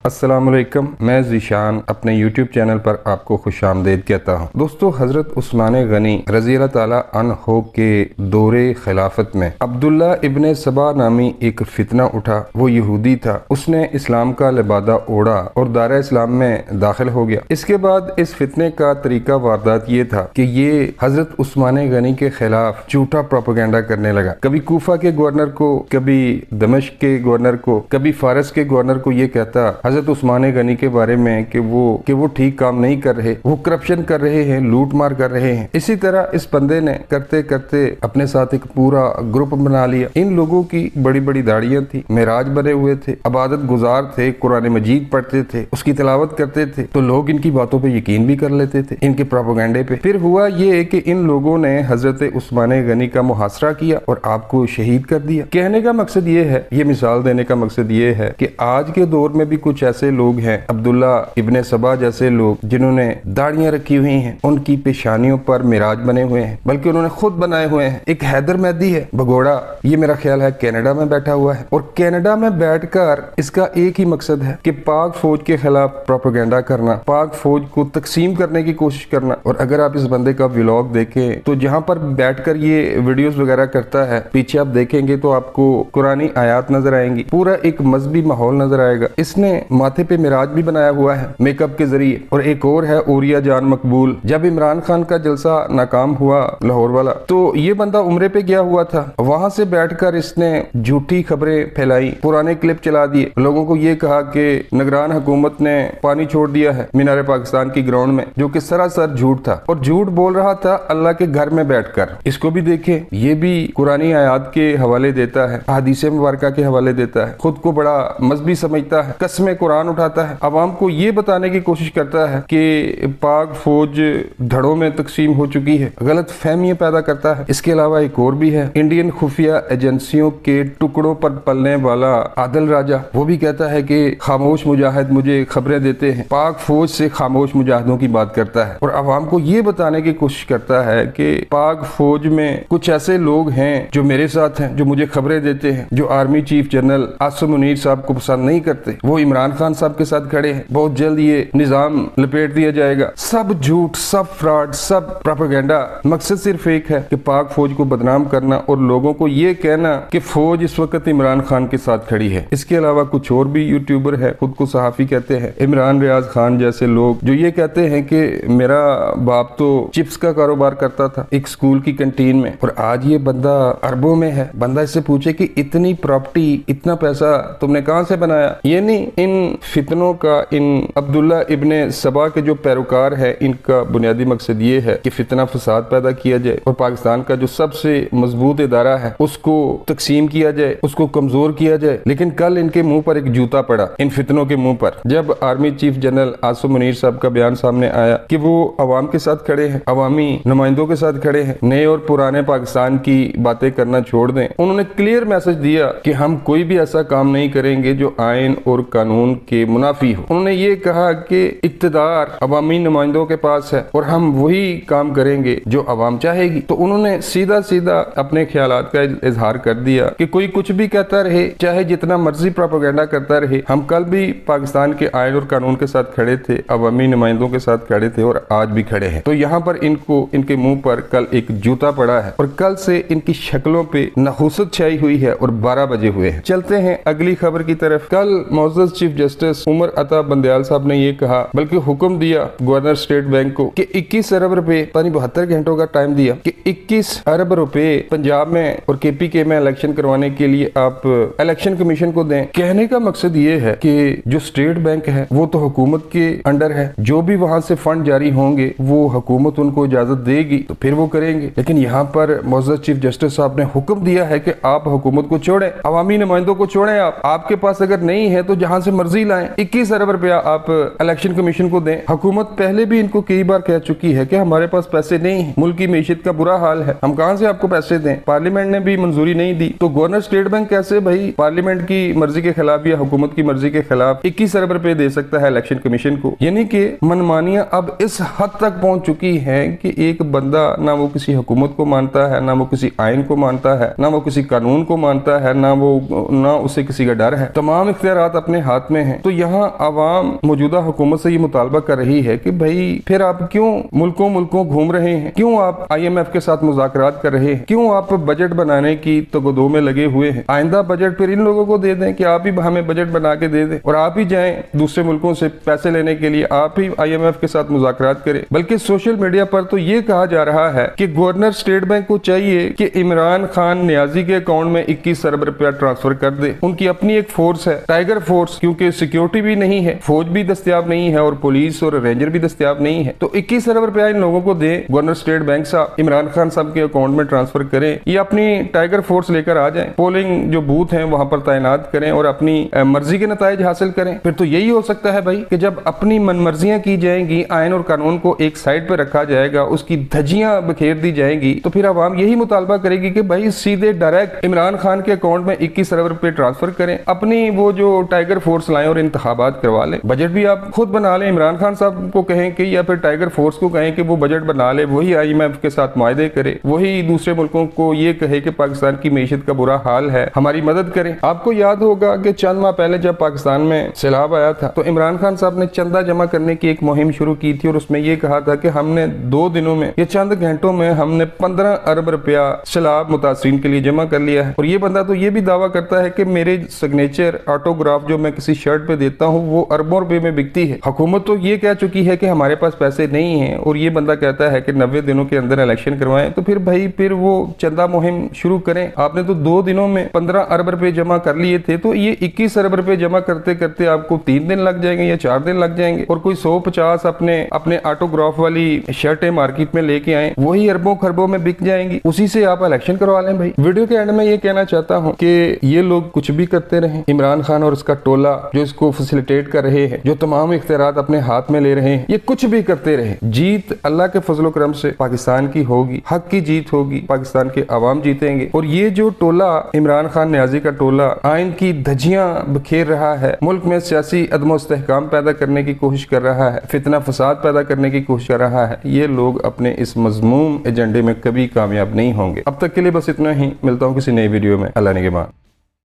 अस्सलाम वालेकुम। मैं ज़ीशान अपने YouTube चैनल पर आपको खुश आमदीद कहता हूँ। दोस्तों, हज़रत उस्मान गनी रज़ी अल्लाह ताला अन्हो के दौरे खिलाफत में अब्दुल्ला इब्ने सबा नामी एक फितना उठा। वो यहूदी था, उसने इस्लाम का लिबादा ओढ़ा और दारा इस्लाम में दाखिल हो गया। इसके बाद इस फितने का तरीका वारदात ये था कि ये हज़रत उस्मान गनी के खिलाफ झूठा प्रोपेगेंडा करने लगा। कभी कूफा के गवर्नर को, कभी दमिश्क के गवर्नर को, कभी फारस के गवर्नर को ये कहता हज़रत उस्मान गनी के बारे में कि वो ठीक काम नहीं कर रहे, वो करप्शन कर रहे हैं, लूट मार कर रहे हैं। इसी तरह इस बंदे ने करते करते अपने साथ एक पूरा ग्रुप बना लिया। इन लोगों की बड़ी बड़ी दाढ़ियां थी, मेराज बने हुए थे, इबादत गुजार थे, कुरान मजीद पढ़ते थे, उसकी तिलावत करते थे, तो लोग इनकी बातों पे यकीन भी कर लेते थे, इनके प्रोपेगेंडे पे। फिर हुआ ये कि इन लोगों ने हज़रत उस्मान गनी का मुहासरा किया और आपको शहीद कर दिया। कहने का मकसद ये है, ये मिसाल देने का मकसद ये है कि आज के दौर में भी कुछ ऐसे लोग हैं, अब्दुल्ला इब्ने सबा जैसे लोग, जिन्होंने दाढ़ियां रखी हुई हैं, उनकी पेशानियों पर मिराज बने हुए हैं, बल्कि उन्होंने खुद बनाए हुए हैं। एक हैदर मेहदी है भगोड़ा, ये मेरा ख्याल है कनाडा में बैठा हुआ है, और कनाडा में बैठकर इसका एक ही मकसद है कि पाक फौज के खिलाफ प्रोपेगेंडा करना, पाक फौज को तकसीम करने की कोशिश करना। और अगर आप इस बंदे का व्लॉग देखें तो जहां पर बैठकर ये वीडियोस वगैरह करता है, पीछे आप देखेंगे तो आपको कुरानी आयात नजर आएंगी, पूरा एक मजहबी माहौल नजर आएगा। इसने माथे पे मिराज भी बनाया हुआ है मेकअप के जरिए। और एक और है ओरिया जान मकबूल। जब इमरान खान का जलसा नाकाम हुआ लाहौर वाला, तो ये बंदा उम्रे पे गया हुआ था, वहां से बैठकर इसने झूठी खबरें फैलाई, पुराने क्लिप चला दिए, लोगों को ये कहा कि निगरान हुकूमत ने पानी छोड़ दिया है मीनार पाकिस्तान की ग्राउंड में, जो कि सरासर झूठ था, और झूठ बोल रहा था अल्लाह के घर में बैठकर। इसको भी देखें, ये भी कुरानी आयात के हवाले देता है, हदीसे मुबारका के हवाले देता है, खुद को बड़ा मजहबी समझता है, कसमें कुरान उठाता है, अवाम को ये बताने की कोशिश करता है कि पाक फौज धड़ों में तकसीम हो चुकी है, गलत फहमियां पैदा करता है। इसके अलावा एक और भी है, इंडियन खुफिया एजेंसियों के टुकड़ों पर पलने वाला आदिल राजा, वो भी कहता है कि खामोश मुजाहिद मुझे खबरें देते हैं, पाक फौज से खामोश मुजाहिदों की बात करता है, और अवाम को ये बताने की कोशिश करता है कि पाक फौज में कुछ ऐसे लोग हैं जो मेरे साथ हैं, जो मुझे खबरें देते हैं, जो army chief general Asim Munir साहब को पसंद नहीं करते, वो इमरान खान साहब के साथ खड़े हैं, बहुत जल्द ये निजाम लपेट दिया जाएगा। सब झूठ, सब फ्रॉड, सब प्रोपेगेंडा। मकसद सिर्फ एक है कि पाक फौज को बदनाम करना और लोगों को ये कहना कि फौज इस वक्त इमरान खान के साथ खड़ी है। इसके अलावा कुछ और भी यूट्यूबर है, खुद को सहाफी कहते हैं, इमरान रियाज खान जैसे लोग, जो ये कहते हैं कि मेरा बाप तो चिप्स का कारोबार करता था एक स्कूल की कैंटीन में, और आज ये बंदा अरबों में है। बंदा इससे पूछे कि इतनी प्रॉपर्टी, इतना पैसा तुमने कहां से बनाया? ये नहीं, इन फितनों का, इन अब्दुल्ला इब्ने सबा के जो पैरोकार है, इनका बुनियादी मकसद ये है कि फितना फसाद पैदा किया जाए और पाकिस्तान का जो सबसे मजबूत इदारा है उसको तकसीम किया जाए, उसको कमजोर किया जाए। लेकिन कल इनके मुंह पर एक जूता पड़ा, इन फितनों के मुंह पर, जब army chief general Asim Munir साहब का बयान सामने आया कि वो अवाम के साथ खड़े हैं, अवामी नुमाइंदों के साथ खड़े हैं, नए और पुराने पाकिस्तान की बातें करना छोड़ दें। उन्होंने क्लियर मैसेज दिया कि हम कोई भी ऐसा काम नहीं करेंगे जो आइन और कानून के मुनाफी हो। उन्होंने ये कहा कि इक्तदार अवामी नुमाइंदों के पास है और हम वही काम करेंगे जो अवाम चाहेगी। तो उन्होंने सीधा सीधा अपने ख्यालात का इजहार कर दिया कि कोई कुछ भी कहता रहे, चाहे जितना मर्जी प्रोपेगेंडा करता रहे, हम कल भी पाकिस्तान के आइन और कानून के साथ खड़े थे, अवामी नुमाइंदों के साथ खड़े थे और आज भी खड़े हैं। तो यहाँ पर इनको, इनके मुंह पर कल एक जूता पड़ा है और कल से इनकी शक्लों पे नहुसत छाई हुई है और 12 बजे हुए हैं। चलते हैं अगली खबर की तरफ। कल मोअज़्ज़ज़ चीफ जस्टिस उमर अता बंदयाल साहब ने ये कहा, बल्कि हुक्म दिया गवर्नर स्टेट बैंक को कि 21 अरब रुपए, पानी 72 घंटों का टाइम दिया कि 21 अरब रुपए पंजाब में और केपीके में इलेक्शन करवाने के लिए आप इलेक्शन कमीशन को दें। कहने का मकसद ये है कि जो स्टेट बैंक है वो तो हुकूमत के अंडर है, जो भी वहां से फंड जारी होंगे वो हुकूमत उनको इजाजत देगी तो फिर वो करेंगे। लेकिन यहाँ पर मोअज़्ज़ज़ चीफ जस्टिस साहब ने हुक्म दिया है कि आप हुकूमत को छोड़ें, अवामी नुमाइंदों को छोड़ें, आपके पास अगर नहीं है तो जहां से मर्जी लाएं, 21 अरब रुपया आप इलेक्शन कमीशन को दें। हुकूमत पहले भी इनको कई बार कह चुकी है कि हमारे पास पैसे नहीं है, मुल्क की मीशत का बुरा हाल है, हम कहां से आपको पैसे दें, पार्लियामेंट ने भी मंजूरी नहीं दी, तो गवर्नर स्टेट बैंक कैसे भाई पार्लियामेंट की मर्जी के खिलाफ या हुकूमत की मर्जी के खिलाफ 21 अरब रुपए दे सकता है इलेक्शन कमीशन को। यानी कि मनमानियां अब इस हद तक पहुंच चुकी है कि एक बंदा ना वो किसी हुकूमत को मानता है, ना वो किसी आइन को मानता है, ना वो किसी कानून को मानता है, ना उसे किसी का डर है। तमाम इख्तियारात अपने हाथ में हैं। तो यहाँ आवाम मौजूदा हुकूमत से ये मुतालबा कर रही है कि भाई फिर आप क्यों मुल्कों मुल्कों घूम रहे हैं, क्यों आप IMF के साथ मुज़ाकरात कर रहे हैं, क्यों आप बजट बनाने की तगदो में लगे हुए हैं। आइंदा बजट फिर इन लोगों को दे दें कि आप ही हमें बजट बना के दे दें और आप ही जाएं दूसरे मुल्कों से पैसे लेने के लिए, आप ही IMF के साथ मुज़ाकरात करें। बल्कि सोशल मीडिया पर तो ये कहा जा रहा है कि गवर्नर स्टेट बैंक को चाहिए कि इमरान खान नियाजी के अकाउंट में 21 अरब रुपया ट्रांसफर कर दे। उनकी अपनी एक फोर्स है, टाइगर फोर्स, क्योंकि सिक्योरिटी भी नहीं है, फौज भी दस्तयाब नहीं है और पुलिस और रेंजर भी दस्तयाब नहीं है। तो 21 अरब रुपया इन लोगों को दे, गवर्नर स्टेट बैंक साहब इमरान खान साहब के अकाउंट में ट्रांसफर करें, ये अपनी टाइगर फोर्स लेकर आ जाएं, पोलिंग जो बूथ हैं वहां पर तैनात करें और अपनी मर्जी के नताइज हासिल करें। फिर तो यही हो सकता है भाई कि जब अपनी मनमर्जियां की जाएंगी, आयन और कानून को एक साइड पे रखा जाएगा, उसकी धज्जियां बखेर दी जाएंगी, तो फिर आवाम यही मुतालबा करेगी कि भाई सीधे डायरेक्ट इमरान खान के अकाउंट में 21 अरब रुपए ट्रांसफर करें, अपनी वो जो टाइगर फोर्स लाएं और इंतखाबात करवा लें। बजट भी आप खुद बना लें, इमरान खान साहब को कहें कि या फिर टाइगर फोर्स को कहें कि वो बजट बना ले, वही IMF के साथ मुआहदे करे, वही दूसरे मुल्कों को ये कहे कि पाकिस्तान की मीशत का बुरा हाल है, हमारी मदद करें। आपको याद होगा कि चंद माह पहले जब पाकिस्तान में सैलाब आया था तो इमरान खान साहब ने चंदा जमा करने की एक मुहिम शुरू की थी और उसमें यह कहा था कि हमने 2 दिनों में, ये चंद घंटों में हमने 15 अरब रुपया सैलाब मुतासरीन के लिए जमा कर लिया है। और ये बंदा तो ये भी दावा करता है कि मेरे सिग्नेचर ऑटोग्राफ जो मैं किसी शर्ट पे देता हूँ वो अरबों रुपए में बिकती है। हुकूमत तो ये कह चुकी है कि हमारे पास पैसे नहीं है और ये बंदा कहता है कि 90 दिनों के अंदर इलेक्शन करवाएं। तो फिर भाई फिर वो चंदा मुहिम शुरू करें। आपने तो 2 दिनों में 15 अरब रुपए जमा कर लिए थे, तो ये 21 अरब रुपए जमा करते करते आपको 3 दिन लग जाएंगे या 4 दिन लग जाएंगे। और कोई 150 अपने ऑटोग्राफ वाली शर्टें मार्केट में लेके आए, वही अरबों खरबों में बिक जाएंगी, उसी से आप इलेक्शन करवा लें। भाई वीडियो के एंड में ये कहना चाहता हूँ कि ये लोग कुछ भी करते रहे, इमरान खान और उसका टोला जो इसको फैसिलिटेट कर रहे हैं, जो तमाम इख्तियारात अपने हाथ में ले रहे हैं, ये कुछ भी करते रहे, जीत अल्लाह के फजलो करम से पाकिस्तान की होगी, हक की जीत होगी, पाकिस्तान के अवाम जीतेंगे। और ये जो टोला इमरान खान नियाजी का टोला आइन की धज्जियां बखेर रहा है, मुल्क में सियासी अदम इस्तेहकाम पैदा करने की कोशिश कर रहा है, फितना फसाद पैदा करने की कोशिश कर रहा है, ये लोग अपने इस मजमूम एजेंडे में कभी कामयाब नहीं होंगे। अब तक के लिए बस इतना ही, मिलता हूँ किसी नई वीडियो में। अल्लाह निगहबान।